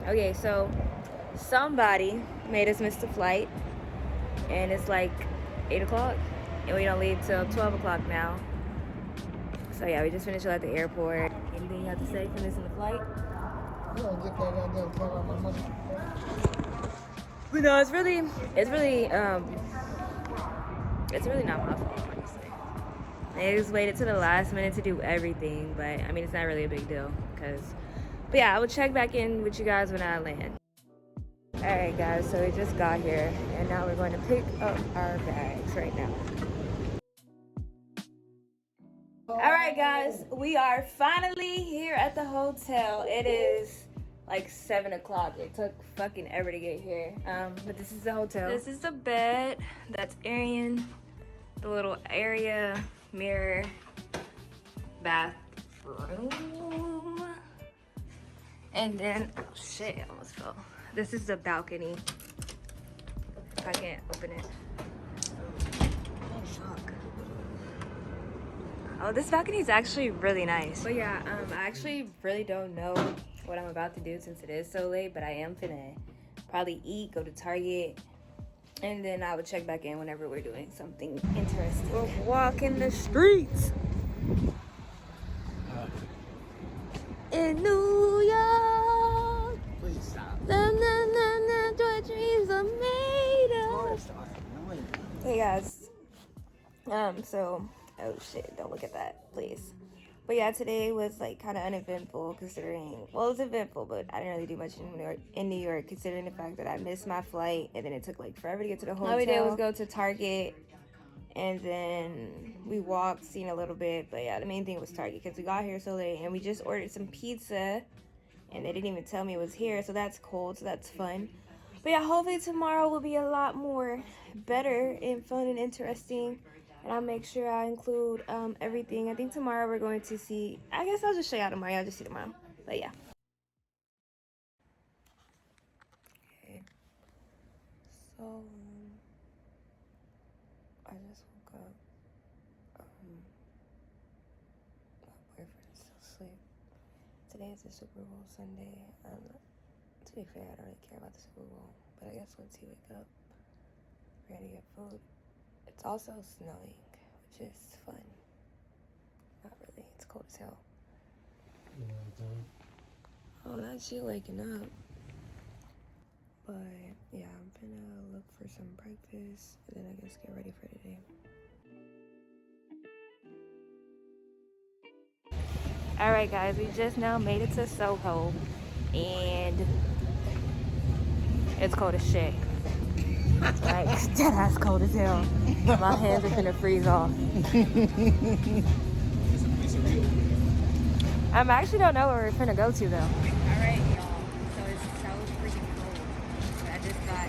Okay, so somebody made us miss the flight, and it's like 8 o'clock, and we don't leave till 12 o'clock now. So yeah, we just finished at the airport. Anything you have to say for missing the flight? You don't get that goddamn car out my money. But no, it's really not my fault, honestly. They just waited to the last minute to do everything, but I mean, it's not really a big deal, but yeah, I will check back in with you guys when I land. All right, guys, so we just got here, and now we're going to pick up our bags right now. All right, guys, we are finally here at the hotel. It is like 7 o'clock. It took fucking ever to get here. But this is the hotel. This is the bed. That's Arian. The little area, mirror, bathroom. And then, oh shit, I almost fell. This is the balcony. If I can't open it. Oh, this balcony is actually really nice. But yeah, I actually really don't know what I'm about to do since it is so late, but I am finna probably eat, go to Target, and then I would check back in whenever we're doing something interesting. We're walking the streets in New York. Please stop. What dreams are made of. Hey guys, so oh shit, don't look at that, please. But yeah, today was like kind of uneventful considering, well, it was eventful, but I didn't really do much in New York considering the fact that I missed my flight and then it took like forever to get to the hotel. All we did was go to Target and then we walked, seen a little bit, but yeah, the main thing was Target because we got here so late and we just ordered some pizza and they didn't even tell me it was here, so that's cool, so that's fun. But yeah, hopefully tomorrow will be a lot more better and fun and interesting. And I'll make sure I include everything. I think tomorrow we're going to see, I guess I'll just show y'all tomorrow. I'll just see tomorrow. But yeah. Okay. So, I just woke up. My boyfriend's still asleep. Today is the Super Bowl Sunday. To be fair, I don't really care about the Super Bowl. But I guess once you wake up, we're gonna get food. It's also snowing, which is fun. Not really, it's cold as hell. Oh, that's you waking up. But yeah, I'm gonna look for some breakfast and then I guess get ready for today. Alright guys, we just now made it to Soho and it's cold as shit. Like, dead ass cold as hell. My hands are gonna freeze off. I actually don't know where we're finna go to though. Alright, y'all. So it's so freaking cold. I just got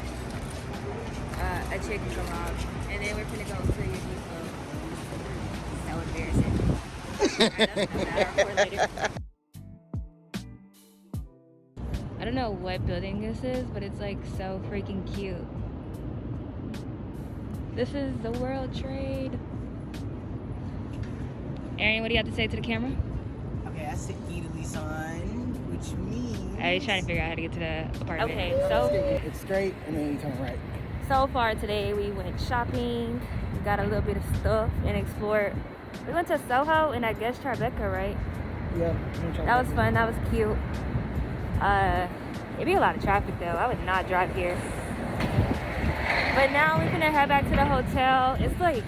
a chicken kebab. And then we're finna go to your depot. So embarrassing. I don't know what building this is, but it's like so freaking cute. This is the World Trade. Arian, what do you have to say to the camera? Okay, that's the Italy sign, which means... I was trying to figure out how to get to the apartment. Okay, so... It's straight, and then you come right. So far today, we went shopping, we got a little bit of stuff, and explored. We went to Soho, and I guess Tribeca, right? Yeah. That was fun, that was cute. It'd be a lot of traffic, though. I would not drive here. But now we're gonna head back to the hotel. It's like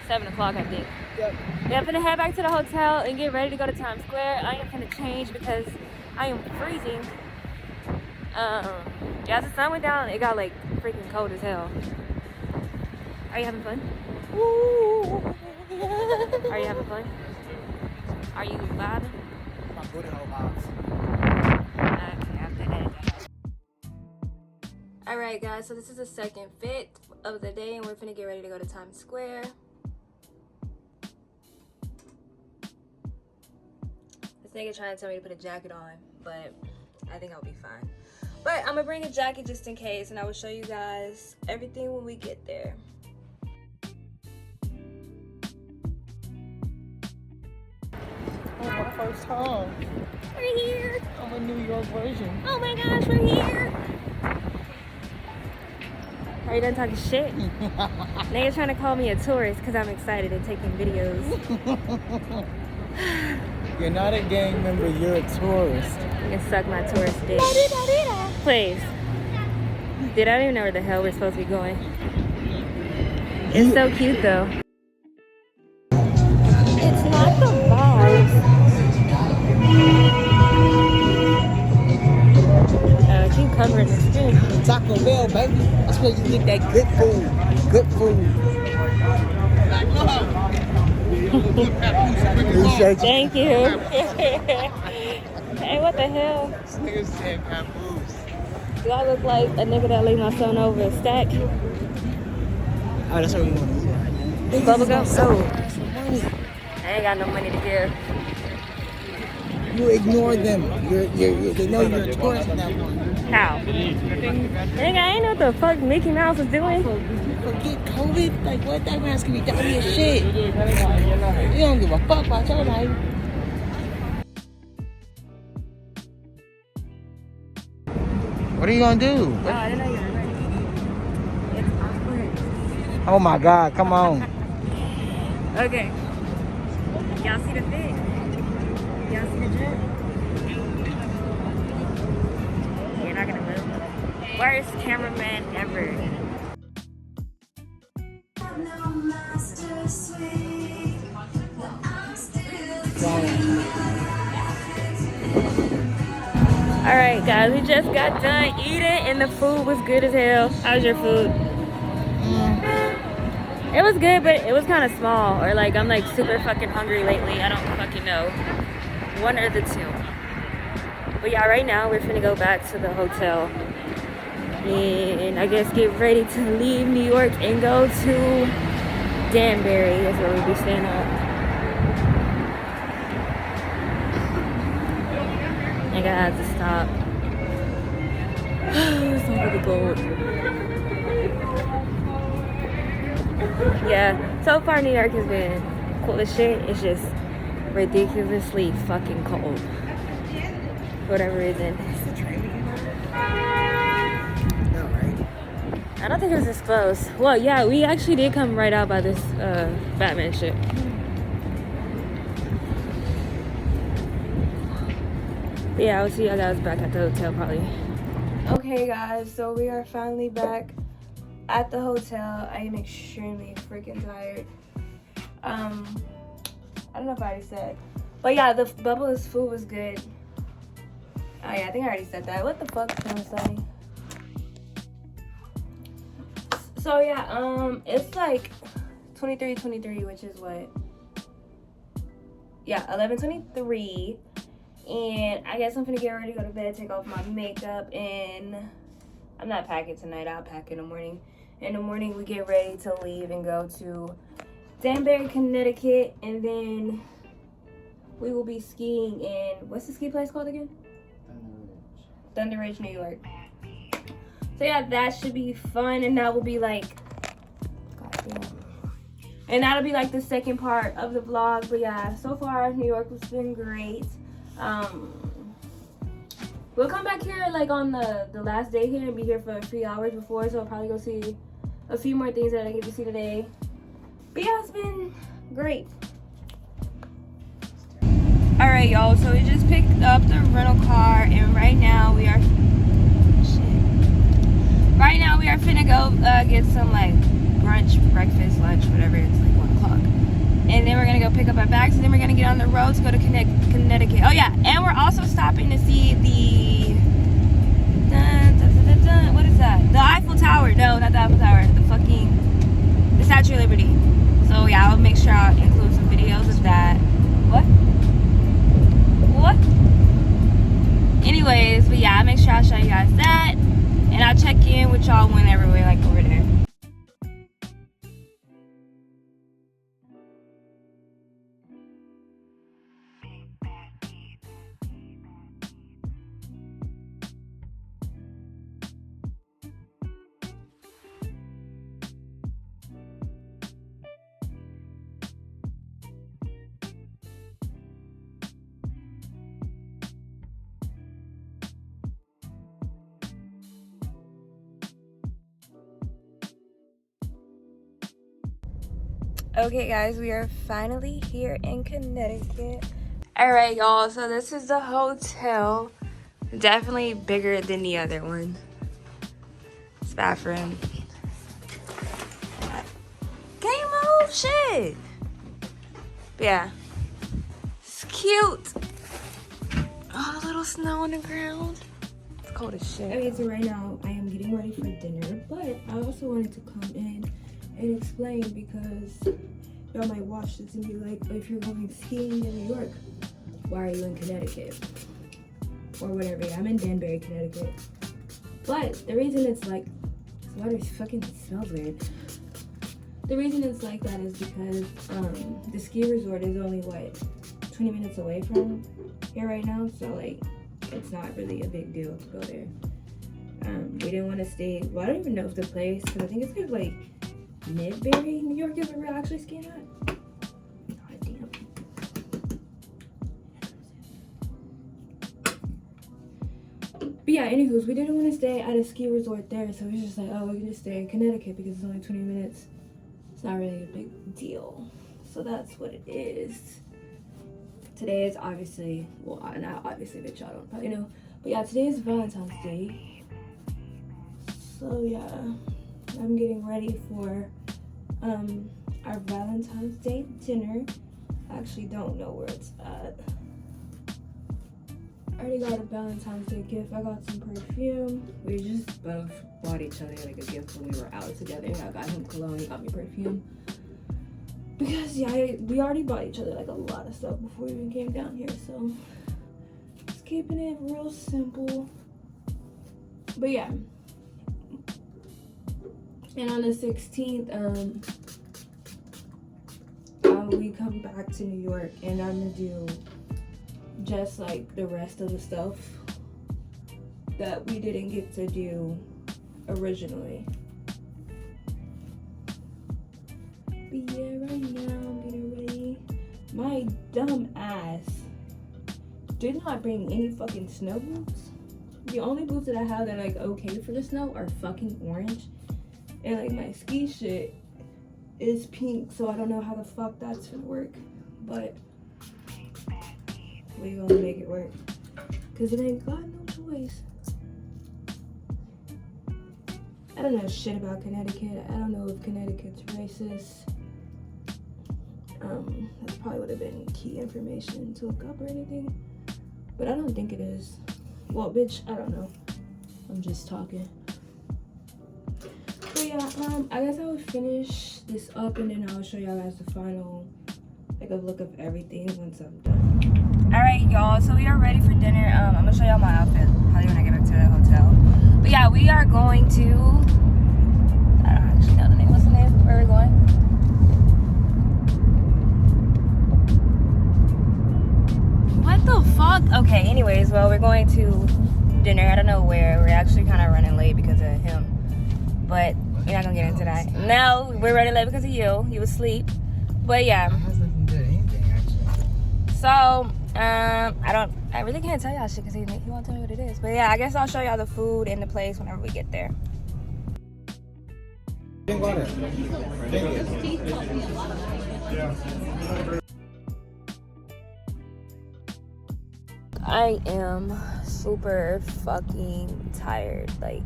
7 o'clock, I think. Yep. Yeah, I'm gonna head back to the hotel and get ready to go to Times Square. I am gonna change because I am freezing. Yeah, as the sun went down, it got like freaking cold as hell. Are you having fun? Are you having fun? Are you vibing? My booty hole vibes. Alright guys, so this is the second fit of the day and we're finna get ready to go to Times Square. This nigga trying to tell me to put a jacket on, but I think I'll be fine. But I'm gonna bring a jacket just in case and I will show you guys everything when we get there. first time. We're here. I'm a New York version. Oh my gosh, we're here. Are you done talking shit? Niggas trying to call me a tourist because I'm excited and taking videos. You're not a gang member, you're a tourist. You can suck my tourist dick. Please. Dude, I don't even know where the hell we're supposed to be going. It's so cute though. It's not the vibes. Keep covering the screen. Taco Bell, baby. That's where you get that good food. Good food. Thank you. Hey, what the hell? This nigga said papoose. Do I look like a nigga that laid my son over a stack? Oh, that's what we want to do. Bubblegum? So, I ain't got no money to give. you ignore them. They know you're a tourist at that point. How? Nigga, I ain't know what the fuck Mickey Mouse was doing. Forget COVID. Like, what? That man's gonna be dirty as shit. You don't give a fuck about your life. What are you gonna do? Oh, I didn't know you were ready. It's awkward. Oh my God, come on. Okay. Y'all see the fit? Y'all see the drip? You're not gonna move. Worst cameraman ever. Alright guys, we just got done eating and the food was good as hell. How's your food? It was good, but it was kind of small. Or like, I'm like super fucking hungry lately. I don't fucking know. One or the two. But yeah, right now we're finna go back to the hotel. And I guess get ready to leave New York and go to Danbury. That's where we'll be staying at. I gotta have to stop. It's over the gold. Yeah, so far New York has been cool as shit. It's just ridiculously fucking cold. For whatever reason. I don't think it was this close. Well, yeah, we actually did come right out by this Batman shit. But yeah, I'll see you guys back at the hotel probably. Okay guys, so we are finally back at the hotel. I am extremely freaking tired. I don't know if I already said. But yeah, the Bubba's food was good. Oh yeah, I think I already said that. What the fuck am I saying? So yeah, it's like 23:23, which is what? Yeah, 11:23. And I guess I'm gonna get ready to go to bed, take off my makeup, and I'm not packing tonight. I'll pack in the morning. In the morning, we get ready to leave and go to Danbury, Connecticut, and then we will be skiing in, what's the ski place called again? Thunder Ridge, New York. So yeah, that should be fun, and that will be like, goddamn. And that'll be like the second part of the vlog. But yeah, so far New York has been great. We'll come back here like on the last day here and be here for 3 hours before, so I'll probably go see a few more things that I get to see today. But yeah, it's been great. All right, y'all, so we just picked up the rental car, and right now we are finna go get some like brunch, breakfast, lunch, whatever. It's like 1 o'clock. And then we're gonna go pick up our bags, and then we're gonna get on the road to go to Connecticut. Oh yeah, and we're also stopping to see the what is that? The Eiffel Tower. No, not the Eiffel Tower. The Statue of Liberty. So yeah, I'll make sure I'll include some videos of that. What? Anyways, but yeah, I'll make sure I'll show you guys that, and I'll check in with y'all whenever we're like over there. Okay guys, we are finally here in Connecticut. Alright y'all, so this is the hotel. Definitely bigger than the other one. This bathroom. Can you move? Shit. But yeah. It's cute. Oh, a little snow on the ground. It's cold as shit. Okay, so right now I am getting ready for dinner, but I also wanted to come in and explain because y'all might watch this and be like, if you're going skiing in New York, why are you in Connecticut? Or whatever. I'm in Danbury, Connecticut. But the reason it's like, this water fucking smells weird. The reason it's like that is because the ski resort is only, what, 20 minutes away from here right now? So, like, it's not really a big deal to go there. We didn't want to stay, well, I don't even know if the place, because I think it's kind of like Midbury, New York is where we're actually skiing at. God damn. But yeah, anywho's, we didn't want to stay at a ski resort there, so we was just like, oh, we can just stay in Connecticut because it's only 20 minutes. It's not really a big deal. So that's what it is. Today is obviously, well, not obviously, but y'all don't probably know. But yeah, today is Valentine's Day. So yeah, I'm getting ready for our Valentine's Day dinner. I actually don't know where it's at. I already got a Valentine's Day gift. I got some perfume. We just both bought each other like a gift when we were out together. I got him cologne, he got me perfume. Because yeah, we already bought each other like a lot of stuff before we even came down here. So just keeping it real simple. But yeah. And on the 16th, we come back to New York, and I'm gonna do just like the rest of the stuff that we didn't get to do originally. But yeah, right now I'm getting ready. My dumb ass did not bring any fucking snow boots. The only boots that I have that are like okay for the snow are fucking orange. And like my ski shit is pink, so I don't know how the fuck that's gonna work. But we gonna make it work. Cause it ain't got no choice. I don't know shit about Connecticut. I don't know if Connecticut's racist. That probably would have been key information to look up or anything. But I don't think it is. Well, bitch, I don't know. I'm just talking. So yeah, I guess I would finish this up and then I'll show y'all guys the final, like a look of everything once I'm done. All right, y'all, so we are ready for dinner. I'm gonna show y'all my outfit probably when I get back to the hotel. But yeah, we are going to, I don't actually know the name. What's the name? Where are we going? What the fuck? Okay, anyways, well, we're going to dinner. I don't know where. We're actually kind of running late because of him. But we're not gonna get into that. No, we're running late because of you. You was asleep. But yeah. So, I really can't tell y'all shit because he won't tell me what it is. But yeah, I guess I'll show y'all the food and the place whenever we get there. I am super fucking tired. Like,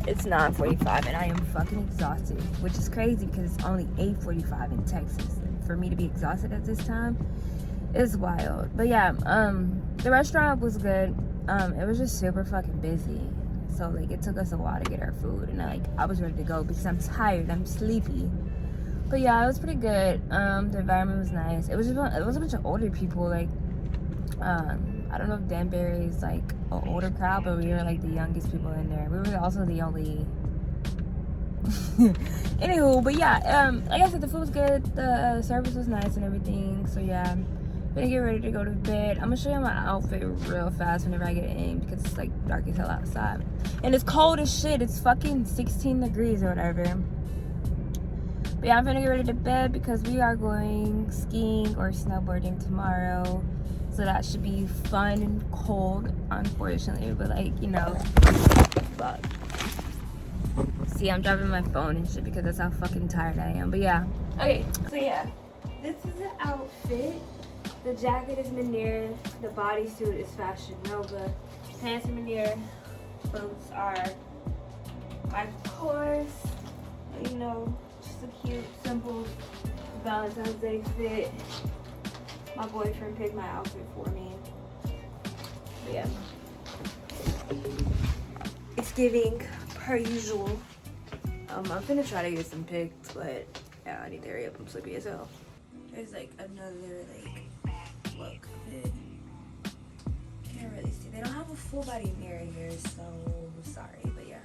it's 9:45 and I am fucking exhausted, which is crazy because it's only 8:45 in Texas. And for me to be exhausted at this time is wild. But yeah, the restaurant was good. It was just super fucking busy. So like it took us a while to get our food and I was ready to go because I'm tired, I'm sleepy. But yeah, it was pretty good. The environment was nice. It was a bunch of older people. Like, I don't know if Danbury is like an older crowd, but we were like the youngest people in there. We were also the only. Anywho, but yeah, like I said, the food was good. The service was nice and everything. So yeah, I'm gonna get ready to go to bed. I'm gonna show you my outfit real fast whenever I get in because it's like dark as hell outside and it's cold as shit. It's fucking 16 degrees or whatever. But yeah, I'm gonna get ready to bed because we are going skiing or snowboarding tomorrow. So that should be fun and cold, unfortunately. But like, you know, fuck. See, I'm dropping my phone and shit because that's how fucking tired I am. But yeah. Okay, so yeah. This is the outfit. The jacket is Manir. The bodysuit is Fashion Nova. Pants are Manir. Boots are my course. You know, just a cute, simple Valentine's Day fit. My boyfriend picked my outfit for me. But yeah. It's giving per usual. I'm gonna try to get some pics, but yeah, I need to hurry up. I'm sleepy as hell. There's like another look of it. Can't really see. They don't have a full body mirror here, so sorry, but yeah.